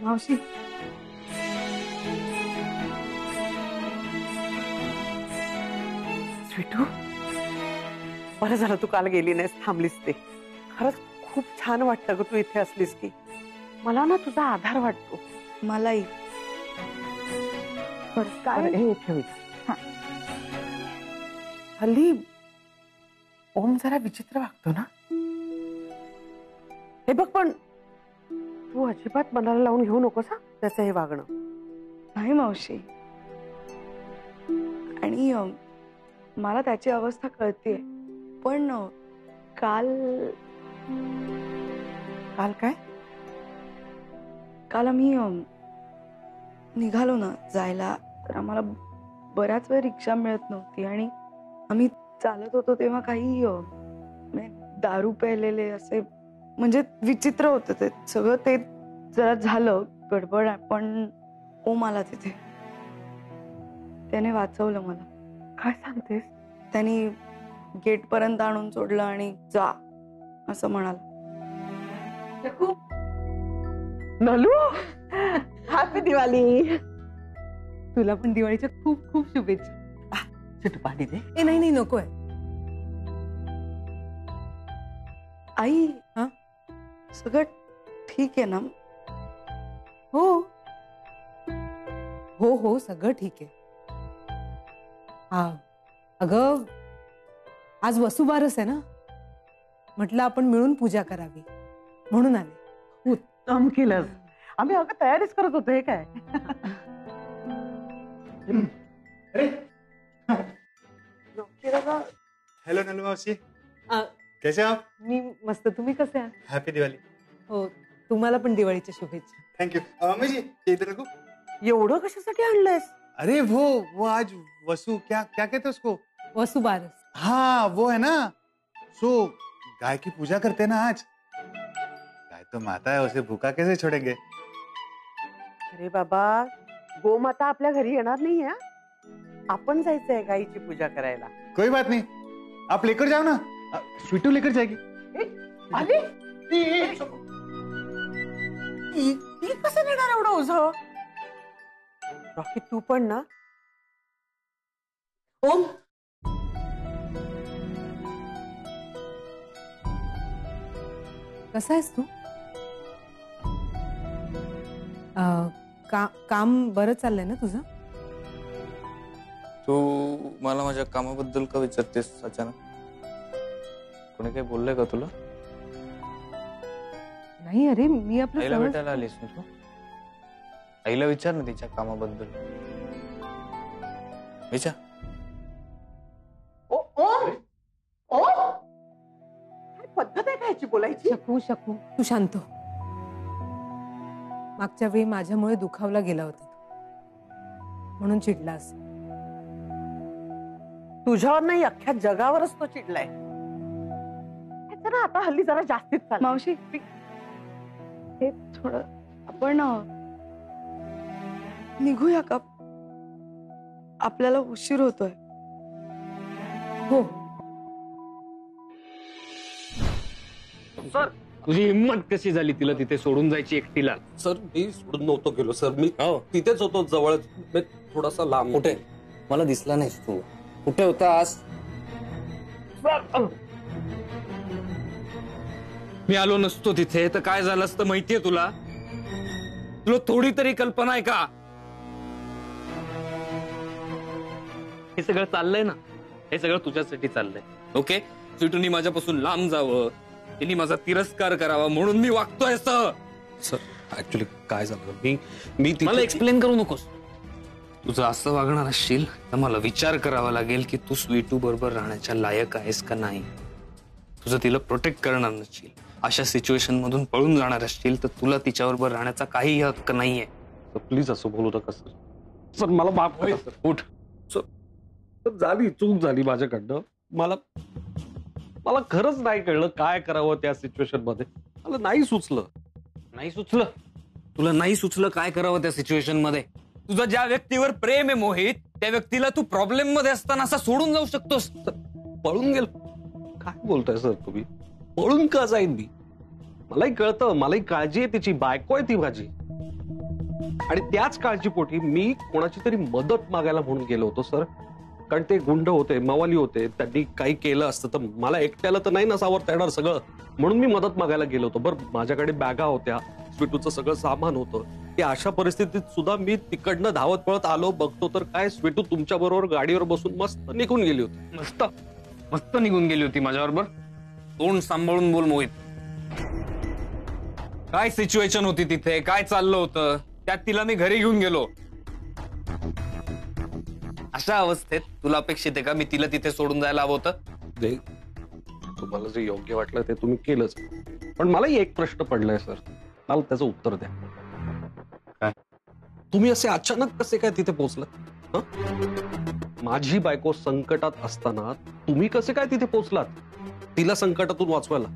मावशी, स्वीटू, बरं झालं तू काल गेली नाहीस, थांबलीस ते. खरंच खूप छान वाटतं ग तू इथे असलीस की. मला ना तुझा आधार वाटतो. मलाही. काय हे ठेवी. हल्ली ओम जरा विचित्र वागतो ना. हे बघ, पण तू अजिबात मनाला लावून घेऊ नकोस हा त्याचं हे वागणं. नाही मावशी, आणि मला त्याची अवस्था कळतेय, पण काल काय? काल आम्ही निघालो ना जायला, तर आम्हाला बऱ्याच वेळ रिक्षा मिळत नव्हती आणि आम्ही चालत होतो तेव्हा काही दारू प्यायलेले असे, म्हणजे विचित्र होतं ते सगळं. ते जरा झालं गडबड, पण ओम आला तिथे. त्याने वाचवलं मला. काय सांगतेस? त्यांनी गेट पर्यंत आणून सोडलं आणि जा असं म्हणाला. नलू, हॅपी दिवाळी. तुला पण दिवाळीच्या खूप खूप शुभेच्छा. छोटं पाणी दे. ए नाही नाही, नकोय. आई, हा सगळं ठीक आहे ना? हो हो हो, सगळं ठीक आहे. हा अगं, आज वसुबारस आहे ना, म्हटलं आपण मिळून पूजा करावी म्हणून आले. उत्तम केलंस. आम्ही अगं तयारीच करत होतो. हे काय? हेलो नलू मावशी, कैसे आप? मी मस्त. तुम्ही कसे आहात? हैप्पी दिवाली. हो, तुम्हाला पण दिवाळीच्या शुभेच्छा. Thank you. मम्मी जी, ये इधर रखो. एवढं कशासाठी आणलंयस? अरे वो आज वसु, क्या क्या कहते हैं उसको? वसुबारस. हाँ वो है ना. सो गाय की पूजा करते हैं ना आज. गाय तो माता है, उसे भूखा कैसे छोड़ेंगे? अरे बाबा, गोमाता आपल्या घरी येणार नाही है. आपण जायचंय गायीची पूजा करायला. कोई बात नहीं, आप लेकर जाओ ना. स्वीटू लेकर जाएगी. अरे ती कसं नेणार एवढं ओझं? रॉकी, तू पण ना. ओम, कसा आहेस तू? काम बरं चाललंय ना तुझं? तू मला माझ्या कामाबद्दल का विचारतेस अचानक? कोणी काही बोललंय का तुला? नाही, अरे मी आपलं आईला भेटायला आलीस ना तू? आईला विचार ना तिच्या कामाबद्दल. विचार. काय पद्धत आहे का याची बोलायची? शकू तू शांत हो. मागच्या वेळी माझ्यामुळे दुखावला गेला होता म्हणून चिडलास. तुझ्यावर नाही, अख्ख्या जगावरच तो चिडलाय. ना आता हल्ली जरा जास्तीच चाललंय. मावशी, हे थोडं आपण निघूया का? आपल्याला उशीर होतोय. हो सर, तुझी हिंमत कशी झाली तिला तिथे सोडून जायची एकटीला? सर, मी सोडून नव्हतो गेलो सर. मी तिथेच होतो, जवळच, थोडासा लांब. कुठे? मला दिसला नाहीस तू. कुठे होतास? मी आलो नसतो तिथे तर काय झालं असतं माहितीये तुला? तुला थोडी तरी कल्पना आहे का? हे सगळं चाललंय ना, हे सगळं तुझ्यासाठी चाललंय. ओके, स्वीटूनी माझ्यापासून लांब जावं, तिने माझा तिरस्कार करावा म्हणून मी वागतोय असं. सर ऍक्च्युली काय झालं, मी मला एक्सप्लेन करू नकोस. तुझं असं वागणार असशील तर मला विचार करावा लागेल की तू स्वीटू बरोबर राहण्याच्या लायक आहेस का नाही. तुझं तिला प्रोटेक्ट करणार नसशील, अशा सिच्युएशन मधून पळून जाणार असशील तर तुला तिच्याबरोबर राहण्याचा काही हक्क नाहीये. प्लीज असं बोलू नका सर. सर मला माफ करा सर. उठ. सर झाली, चूक झाली माझ्याकडनं. मला खरंच नाही कळलं काय करावं त्या सिच्युएशन मध्ये. मला नाही सुचलं. नाही सुचलं? तुला नाही सुचलं काय करावं त्या सिच्युएशन मध्ये? तुझं ज्या व्यक्तीवर प्रेम आहे मोहित, त्या व्यक्तीला तू प्रॉब्लेम मध्ये असताना असं सोडून जाऊ शकतोस? पळून गेलो? काय बोलताय सर तुम्ही? पळून का जाईन मी? मलाही कळतं, मलाही काळजी आहे तिची, बायको आहे ती माझी. आणि त्याच काळजीपोटी मी कोणाची तरी मदत मागायला म्हणून गेलो होतो सर. कारण ते गुंड होते, मवाली होते, त्यांनी काही केलं असतं तर मला एकट्याला तर नाही ना सावरता येणार सगळं, म्हणून मी मदत मागायला गेलो होतो. बरं माझ्याकडे बॅगा होत्या, स्वीटूचं सगळं सामान होतं. की अशा परिस्थितीत सुद्धा मी तिकडनं धावत पळत आलो, बघतो तर काय स्वीटू तुमच्या बरोबर गाडीवर बसून मस्त निघून गेली होती. मस्त मस्त निघून गेली होती माझ्याबरोबर. तोंड सांभाळून बोल मोहित. काय सिच्युएशन होती तिथे, काय चाललं होतं, त्यात तिला मी घरी घेऊन गेलो. अशा अवस्थेत तुला अपेक्षित आहे का मी तिला तिथे सोडून जायला हवं होतं? तुम्हाला जे योग्य वाटलं ते तुम्ही केलंच. पण मलाही एक प्रश्न पडलाय सर, मला त्याचं उत्तर द्या. काय? तुम्ही असे अचानक कसे काय तिथे पोहोचलात? माझी बायको संकटात असताना तुम्ही कसे काय तिथे पोहोचलात तिला संकटातून वाचवायला?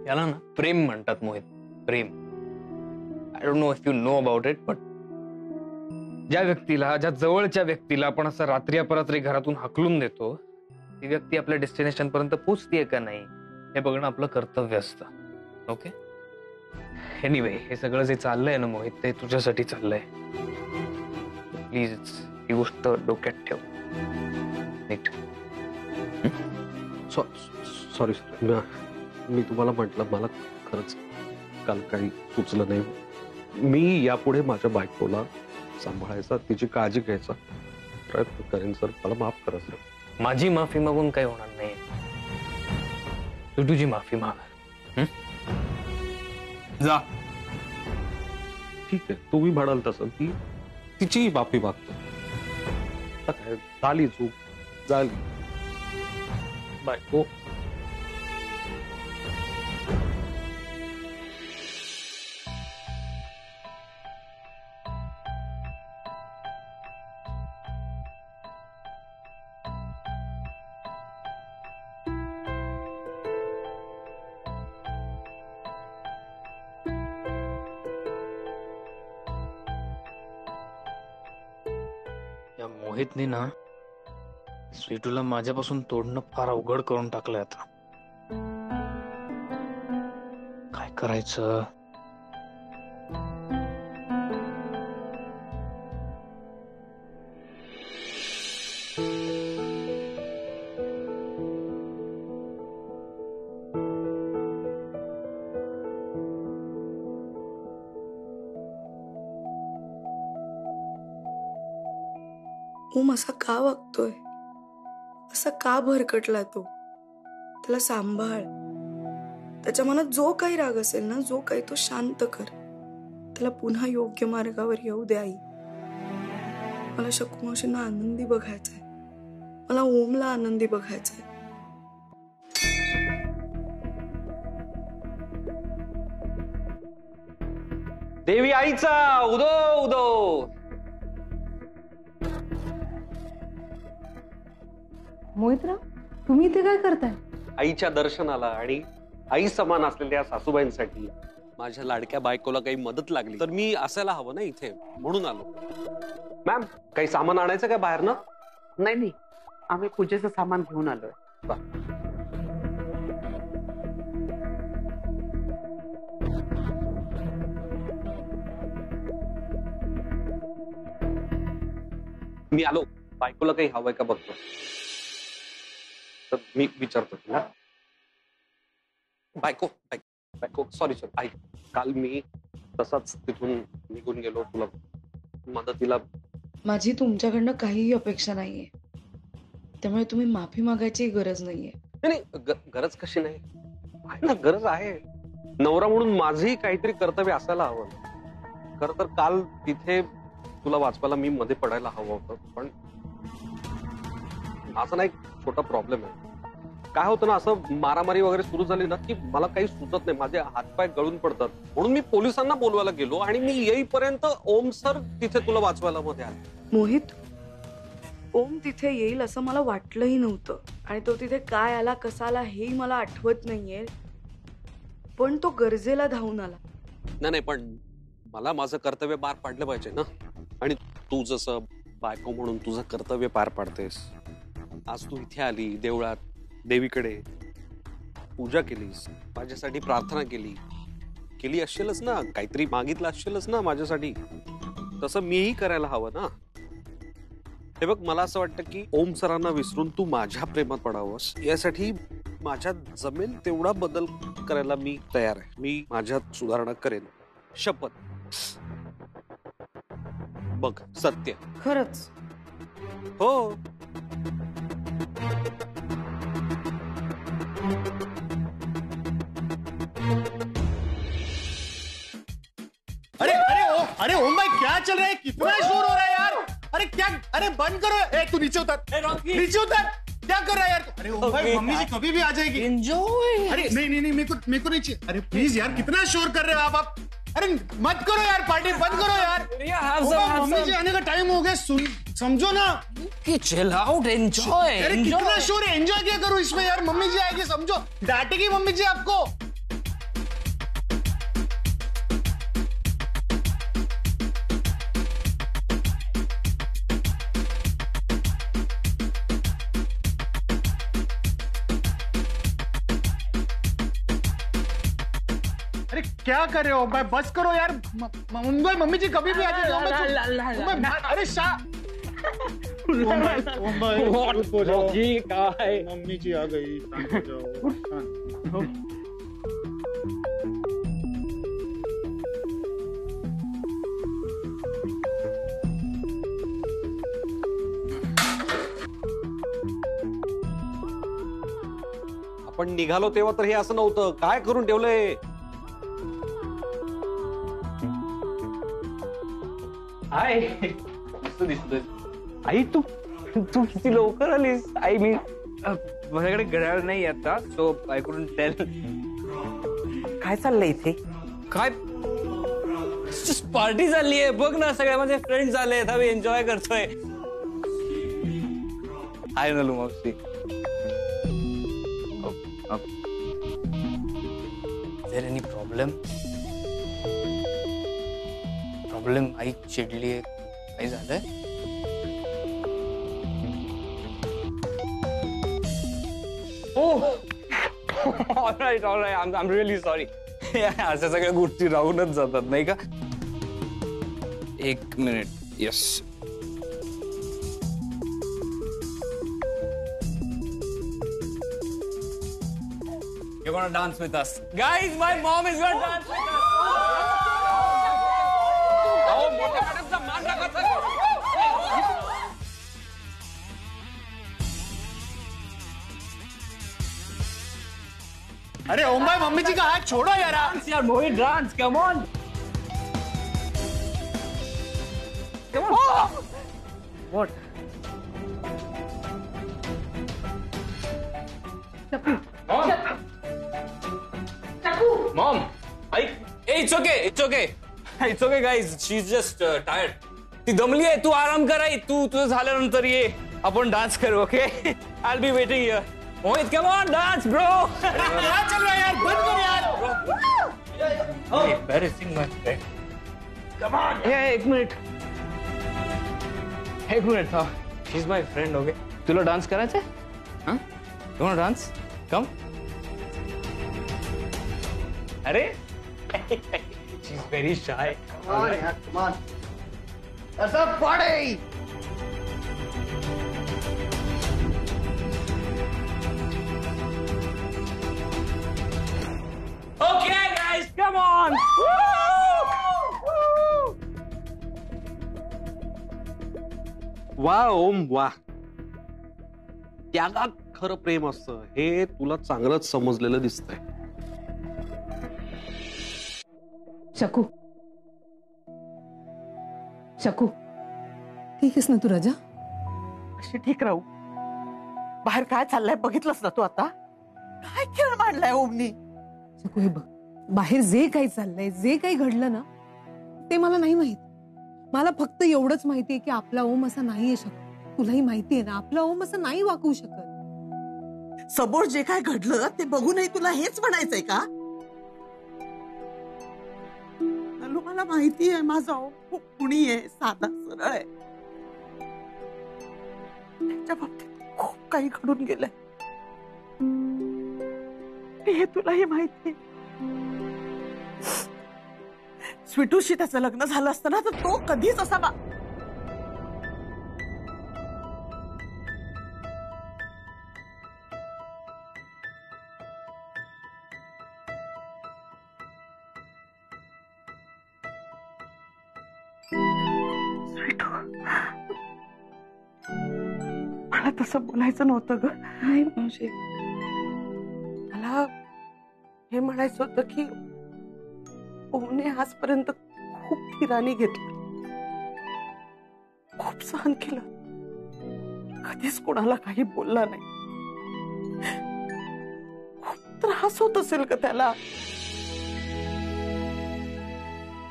याला ना प्रेम म्हणतात मोहित, प्रेम. I don't know if you know about it, but ज्या व्यक्तीला, ज्या जवळच्या व्यक्तीला आपण असं रात्री अपरात्री घरातून हाकलून देतो, ती व्यक्ती आपल्या डेस्टिनेशन पर्यंत पोहोचतीये का नाही हे बघणं आपलं कर्तव्य असतं. ओके, एनिवे, हे सगळं जे चाललंय ना मोहित, ते तुझ्यासाठी चाललंय. प्लीज ही गोष्ट डोक्यात ठेव नीट. सॉरी सर, मी तुम्हाला म्हटलं मला खरंच काल काही सुचलं नाही. मी यापुढे माझ्या बायकोला सांभाळायचा, तिची काळजी घ्यायचा प्रयत्न करेन सर. मला माफ करा सर. माझी माफी मागून काही होणार नाही. तू तुझी माफी माग. जा. ठीक आहे, तुम्ही म्हणाल तसं ती तिची माफी मागतो. आता काय झाली चूक झाली. बायको या मोहितने ना स्वीटूला माझ्यापासून तोडणं फार अवघड करून टाकलंय. आता काय करायचं? ओम असा का वागतोय? असा का भरकटला तो? त्याला सांभाळ. त्याच्या मनात जो काही राग असेल ना, जो काही, तो शांत कर. त्याला पुन्हा योग्य मार्गावर येऊ दे आई. मला शकू मावशींना आनंदी बघायचंय, मला ओमला आनंदी बघायचंय. देवी आईचा उदो उदो. मोहितराव, तुम्ही इथे काय करताय? आईच्या दर्शनाला आणि आई समान असलेल्या सासूबाईंसाठी माझ्या लाडक्या बायकोला काही मदत लागली तर मी असायला हवं ना इथे, म्हणून आलो. मॅम, काही सामान आणायचं काय बाहेर ना? नाही, आम्ही पूजेचं सामान घेऊन आलोय. मी आलो. बायकोला काही हवंय का बघतो. तर मी विचारतो तुला. बायको सॉरी सर, काल मी तसाच तिथून निघून गेलो तुला मदतीला माझी तुमच्याकडनं काहीही अपेक्षा नाहीये, त्यामुळे तुम्ही माफी मागायची गरज नाहीये. नाही गरज कशी नाही आहे ना, गरज आहे. नवरा म्हणून माझंही काहीतरी कर्तव्य असायला हवं. खरं तर काल तिथे तुला वाचवायला मी मध्ये पडायला हवं होतं, पण माझा ना एक छोटा प्रॉब्लेम आहे. काय होतं ना, असं मारामारी वगैरे सुरू झाली ना की मला काही सुचत नाही, माझे हातपाय गळून पडतात. म्हणून मी पोलिसांना बोलवायला गेलो आणि मी येईपर्यंत ओम सर तिथे तुला वाचवायला मध्ये आले. मोहित, ओम तिथे येईल असं मला वाटलंही नव्हतं आणि तो तिथे काय आला कसा आला हेही मला आठवत नाहीये, पण तो गरजेला धावून आला. नाही पण मला माझं कर्तव्य पार पाडलं पाहिजे ना. आणि तू जसं बायको म्हणून तुझं कर्तव्य पार पाडतेस, आज तू इथे आली, देवळात देवीकडे पूजा केलीस, माझ्यासाठी प्रार्थना केली असेलच ना, काहीतरी मागितलं असेलच ना माझ्यासाठी. तसं मीही करायला हवं ना. हे बघ, मला असं वाटतं की ओम सरांना विसरून तू माझ्या प्रेमात पडावंस, यासाठी माझ्यात जमेल तेवढा बदल करायला मी तयार आहे. मी माझ्यात सुधारणा करेन, शपथ. बघ, सत्य. खरंच? हो. अरे ओम भाई, क्या चल रहा है? कितना शोर हो रहा है यार? अरे क्या, अरे बंद करो. तू नीचे उतर, नीचे उतर. क्या कर रहा है यार? अरे ओम भाई, मम्मी जी कभी भी आ जाएगी. एन्जॉय. अरे नहीं, मेरे को नीचे. अरे प्लीज यार, कितना शोर कर रहे हो आप. अरे मत करो यार, पार्टी बंद करो यार. मम्मी जी आने का टाइम हो गया, समझो ना. Chill out, enjoy. अरे कितना शोर है, एंजॉय क्या करूं इसमें यार. मम्मी जी आएगी, समझो, डांटेगी मम्मी जी आपको. अरे क्या कर रहे हो भाई, बस करो यार. मम्मी जी कभी भी आ जाएगी. अरे मम्मी जी आ गई. आपण निघालो तेव्हा तर हे असं नव्हतं. काय करून ठेवलंय? हाय, मस्त दिसतोय. आई, तू किती लवकर आलीस. आई, मी माझ्याकडे घड्याळ नाही आता, सो आय कुडंट टेल. काय चाललंय इथे? काय पार्टी चालली आहे बघ ना, सगळे माझे फ्रेंड्स आले, आम्ही एन्जॉय करतोय. हाय नलू मावशी. Is there any problem? आई चिडली आहे, काही झालंय? All right. I'm really sorry. अशा सगळ्या गोष्टी राहूनच जातात नाही का. एक minute. Yes. You're gonna dance with us. Guys, my mom is gonna dance with us. Oh, मोठ्या मॅडमचा मान राखा. अरे ओम भाई, मम्मी जी का हाथ छोड़ो यार. यार Mohit, dance, come on. Come on. What? Mom, it's okay, guys. She's just tired. ती दमली आहे. तू आराम कर. तू तुझं झाल्यानंतर ये, आपण डान्स करू. Okay, I'll be waiting here. Mohit, come on, dance, bro. क्या चल रहा है यार, बंद करो यार. Embarrassing my friend. Come on. एक मिनिट था. She's my friend, okay? तुला डान्स करायचंय? हाँ? You wanna dance? Come. अरे she's very shy. Come on, yaar, come on. Let's have a party. Okay, guys, come on. Woo! वा ओम वा. त्यागात खरं प्रेम असतं हे तुला चांगलंच समजलेलं दिसतंय. शकू, शकू, ठीक आहेस ना तू राजा? अशी ठीक राहू. बाहेर काय चाललंय बघितलंस ना तू आता? काय खेळ मांडलाय ओमनी? शकू हे बघ, बाहेर जे काही चाललंय, जे काही घडलं ना ते मला नाही माहित. मला फक्त एवढंच माहितीये की आपला ओम असा नाहीये शकू. तुलाही माहितीये ना आपला ओम असं नाही वागू शकत. समोर जे काय घडलं ते बघूनही तुला हेच म्हणायचंय का? नलू, मला माहिती आहे माझा ओम खूप कुणी आहे, साधा सरळ आहे. त्याच्या बाबतीत खूप काही घडून गेलंय हे तुलाही माहिती. स्वीटूशी त्याचं लग्न झालं असतं ना तर तो कधीच असा मला तसं बोलायचं नव्हतं ग. नाही मावशी, मला हे म्हणायचं होतं की ओमने आजपर्यंत खूप धीराने घेतलं, खूप सहन केलं, कधीच कोणाला काही बोलला नाही. खूप त्रास होत असेल का त्याला?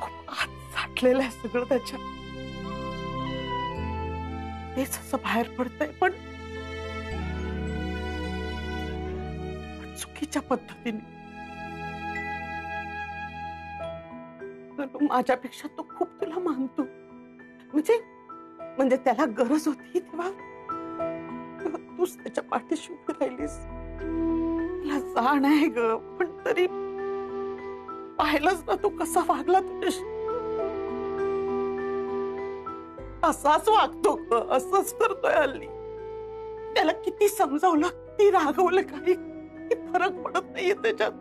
खूप आत साठलेलं आहे सगळं त्याच्या. तेच असं बाहेर पडतंय पण चुकीच्या पद्धतीने. माझ्यापेक्षा तो खूप तुला मानतो. म्हणजे त्याला गरज होती तेव्हा तूच त्याच्या पाठीशी उभी राहिलीस. त्याला जाण आहे ग, पण तरी पाहिलंच ना तू कसा वागला तुझ्याशी. असाच वागतो ग, असंच करतोय हल्ली. त्याला किती समजावलं, किती रागवलं, काही फरक पडत नाहीये त्याच्यात.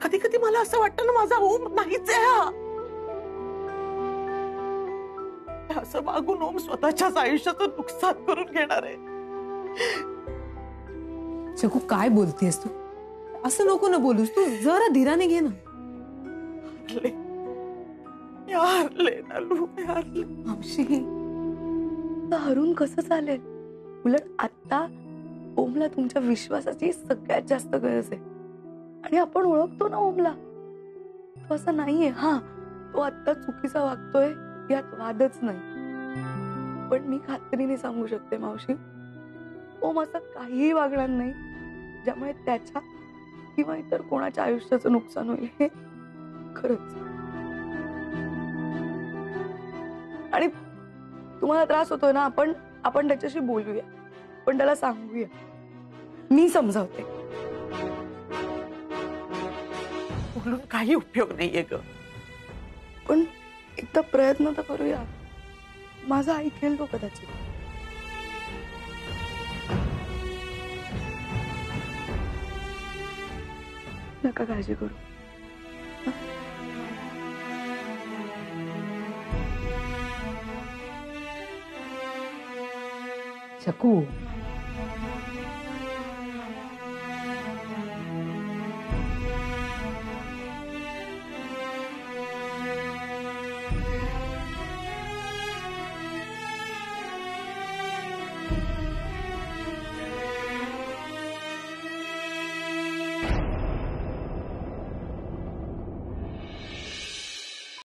कधी कधी मला असं वाटतं ना माझा ओम नाहीच आहे हा. असं वागून ओम स्वतःच्याच आयुष्याचं नुकसान करून घेणार आहे. शकू काय बोलतेस तू? असं नको ना बोलूस, तू जरा धीराने घे ना. यारले नलू, यारले. मावशी, हरून कसं चालेल? उलट आता ओमला तुमच्या विश्वासाची सगळ्यात जास्त गरज आहे. आणि आपण ओळखतो ना ओमला, तो असं नाहीये. हा, तो आता चुकीचा वागतोय यात वादच नाही, पण मी खात्रीने सांगू शकते मावशी, ओम असं काहीही वागणार नाही ज्यामुळे त्याच्या किंवा इतर कोणाच्या आयुष्याचं नुकसान होईल. हे खरंच. आणि तुम्हाला त्रास होतोय ना, आपण त्याच्याशी बोलूया, पण त्याला सांगूया. मी समजावते. बोलून काही उपयोग नाहीये ग, पण एकदा प्रयत्न तर करूया. माझा ऐकेल तो कदाचित. नका काळजी करू. शकू